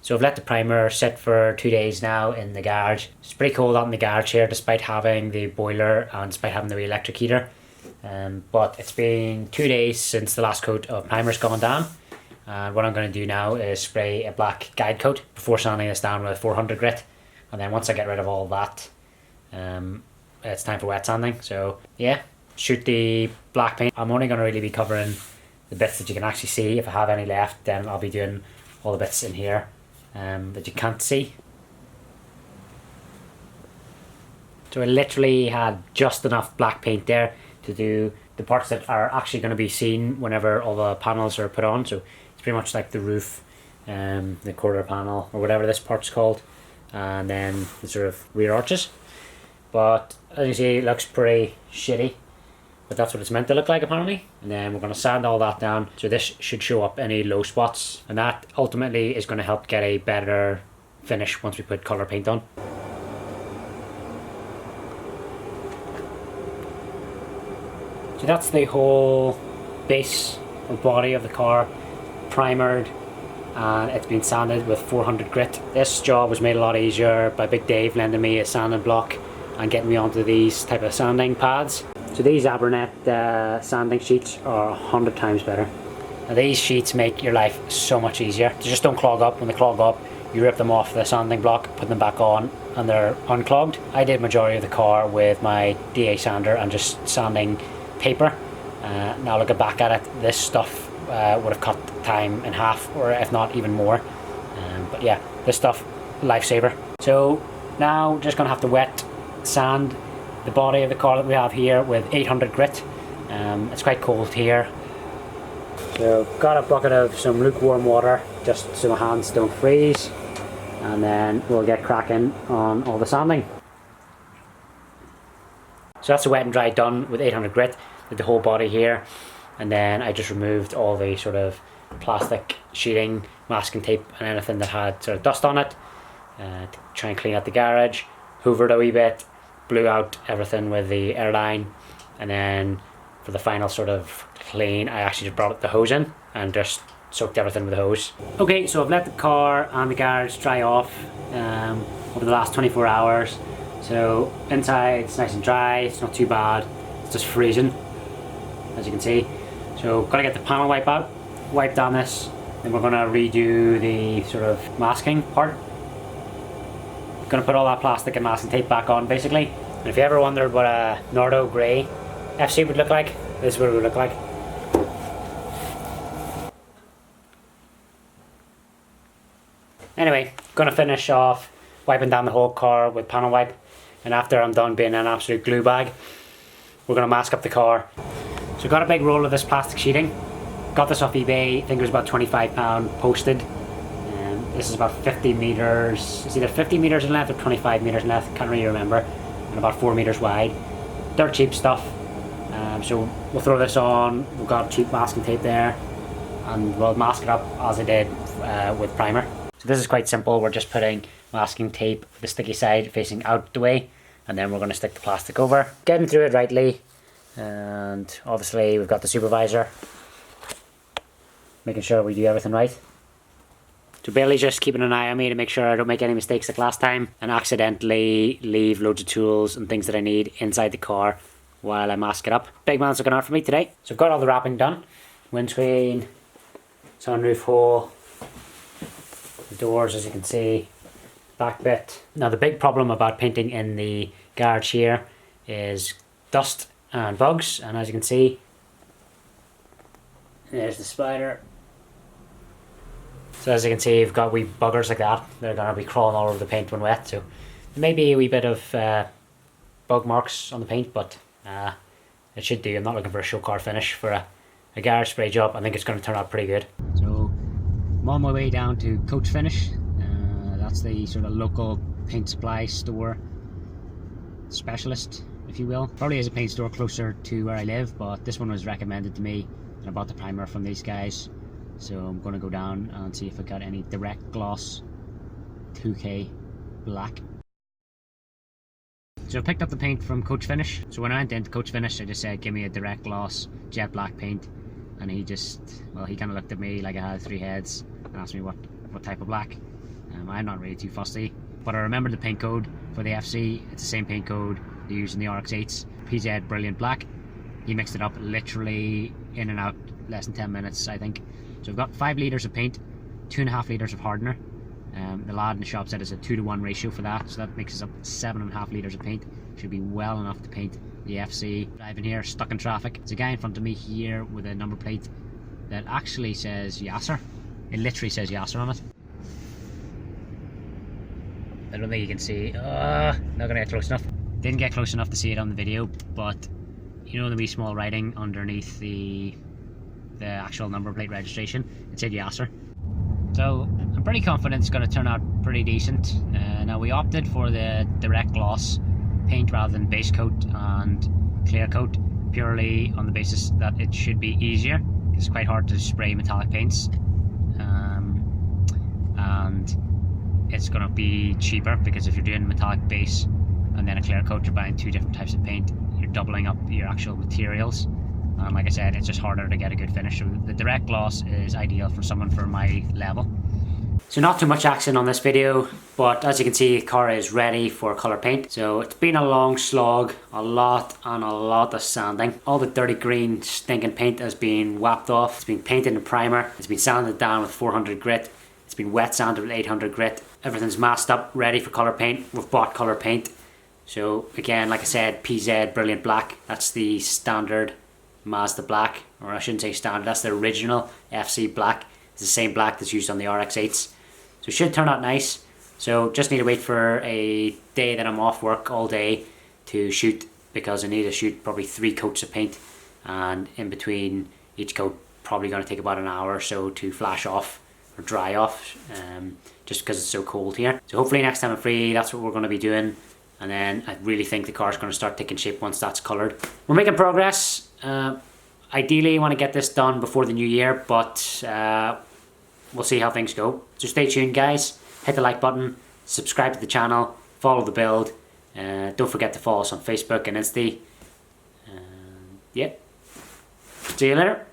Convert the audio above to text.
So I've let the primer sit for 2 days now in the garage. It's pretty cold out in the garage here despite having the boiler and despite having the electric heater. But it's been 2 days since the last coat of primer's gone down. And what I'm going to do now is spray a black guide coat before sanding this down with 400 grit. And then once I get rid of all that, it's time for wet sanding. So yeah, shoot the black paint. I'm only going to really be covering the bits that you can actually see. If I have any left, then I'll be doing all the bits in here that you can't see. So I literally had just enough black paint there to do the parts that are actually going to be seen whenever all the panels are put on. So it's pretty much like the roof, the quarter panel, or whatever this part's called, and then the sort of rear arches. But as you see, it looks pretty shitty, but that's what it's meant to look like apparently. And then we're going to sand all that down, so this should show up any low spots, and that ultimately is going to help get a better finish once we put colour paint on. So that's the whole base or body of the car, primered, and it's been sanded with 400 grit. This job was made a lot easier by Big Dave lending me a sanding block and getting me onto these type of sanding pads. So these Abernet sanding sheets are 100 times better. Now these sheets make your life so much easier. They just don't clog up. When they clog up, you rip them off the sanding block, put them back on, and they're unclogged. I did majority of the car with my DA sander and just sanding paper. Now looking back at it, this stuff would have cut time in half, or if not even more. But yeah, this stuff, lifesaver. So now just gonna have to wet sand the body of the car that we have here with 800 grit. It's quite cold here, so got a bucket of some lukewarm water just so my hands don't freeze, and then we'll get cracking on all the sanding. So that's the wet and dry done with 800 grit, with the whole body here. And then I just removed all the sort of plastic sheeting, masking tape and anything that had sort of dust on it to try and clean out the garage. Hoovered a wee bit, blew out everything with the airline, and then for the final sort of clean I actually just brought the hose in and just soaked everything with the hose. Okay, so I've let the car and the garage dry off over the last 24 hours. So inside it's nice and dry, it's not too bad, it's just freezing as you can see. So gotta get the panel wipe out, wipe down this, then we're gonna redo the sort of masking part. Gonna put all that plastic and masking tape back on basically. And if you ever wondered what a Nardo Grey FC would look like, this is what it would look like. Anyway, gonna finish off wiping down the whole car with panel wipe, and after I'm done being an absolute glue bag, we're gonna mask up the car. So got a big roll of this plastic sheeting. Got this off eBay, I think it was about £25 posted. This is about 50 meters, it's either 50 meters in length or 25 meters in length, can't really remember, and about 4 meters wide. Dirt cheap stuff. So we'll throw this on, we've got cheap masking tape there, and we'll mask it up as I did with primer. So this is quite simple, we're just putting masking tape, the sticky side facing out the way, and then we're going to stick the plastic over. Getting through it rightly, and obviously we've got the supervisor, making sure we do everything right. So Bailey's just keeping an eye on me to make sure I don't make any mistakes like last time and accidentally leave loads of tools and things that I need inside the car while I mask it up. Big man's looking out for me today. So I've got all the wrapping done. Windscreen, sunroof hole, the doors as you can see, back bit. Now the big problem about painting in the garage here is dust and bugs, and as you can see, there's the spider. So as you can see, you've got wee buggers like that. They're going to be crawling all over the paint when wet. So there may be a wee bit of bug marks on the paint, but it should do. I'm not looking for a show car finish for a garage spray job. I think it's going to turn out pretty good. So I'm on my way down to Coach Finish. That's the sort of local paint supply store specialist, if you will. Probably is a paint store closer to where I live, but this one was recommended to me and I bought the primer from these guys. So I'm going to go down and see if I got any direct gloss 2K black. So I picked up the paint from Coach Finish. So when I went into Coach Finish, I just said give me a direct gloss jet black paint, and he just, well, he kind of looked at me like I had 3 heads and asked me what type of black. I'm not really too fussy, but I remember the paint code for the FC. It's the same paint code they use in the RX8s, PZ Brilliant Black. He mixed it up literally in and out, less than 10 minutes I think. So we've got 5 litres of paint, 2.5 litres of hardener. The lad in the shop said it's a 2-to-1 ratio for that, so that mixes up 7.5 litres of paint. Should be well enough to paint the FC. Driving here, stuck in traffic. There's a guy in front of me here with a number plate that actually says Yasser. It literally says Yasser on it. I don't think you can see. Not gonna get close enough. Didn't get close enough to see it on the video, but you know the wee small writing underneath the actual number plate registration? It said Yasser. So I'm pretty confident it's going to turn out pretty decent. Now we opted for the direct gloss paint rather than base coat and clear coat, purely on the basis that it should be easier. It's quite hard to spray metallic paints, and it's going to be cheaper because if you're doing metallic base and then a clear coat, you're buying 2 different types of paint. You're doubling up your actual materials, and like I said, it's just harder to get a good finish. So the direct gloss is ideal for someone for my level. So not too much action on this video, but as you can see, the car is ready for colour paint. So it's been a long slog, a lot of sanding. All the dirty green stinking paint has been whapped off. It's been painted in primer. It's been sanded down with 400 grit. It's been wet sanded with 800 grit. Everything's masked up, ready for colour paint. We've bought colour paint. So again, like I said, PZ Brilliant Black. That's the standard Mazda black, or I shouldn't say standard, that's the original FC black. It's the same black that's used on the RX8s. So it should turn out nice. So just need to wait for a day that I'm off work all day to shoot, because I need to shoot probably 3 coats of paint, and in between each coat probably going to take about an hour or so to flash off or dry off, just because it's so cold here. So hopefully next time I'm free, that's what we're going to be doing. And then I really think the car's going to start taking shape once that's coloured. We're making progress. Ideally I want to get this done before the new year, but we'll see how things go. So stay tuned guys, hit the like button, subscribe to the channel, follow the build, don't forget to follow us on Facebook and Insta. Yeah, see you later.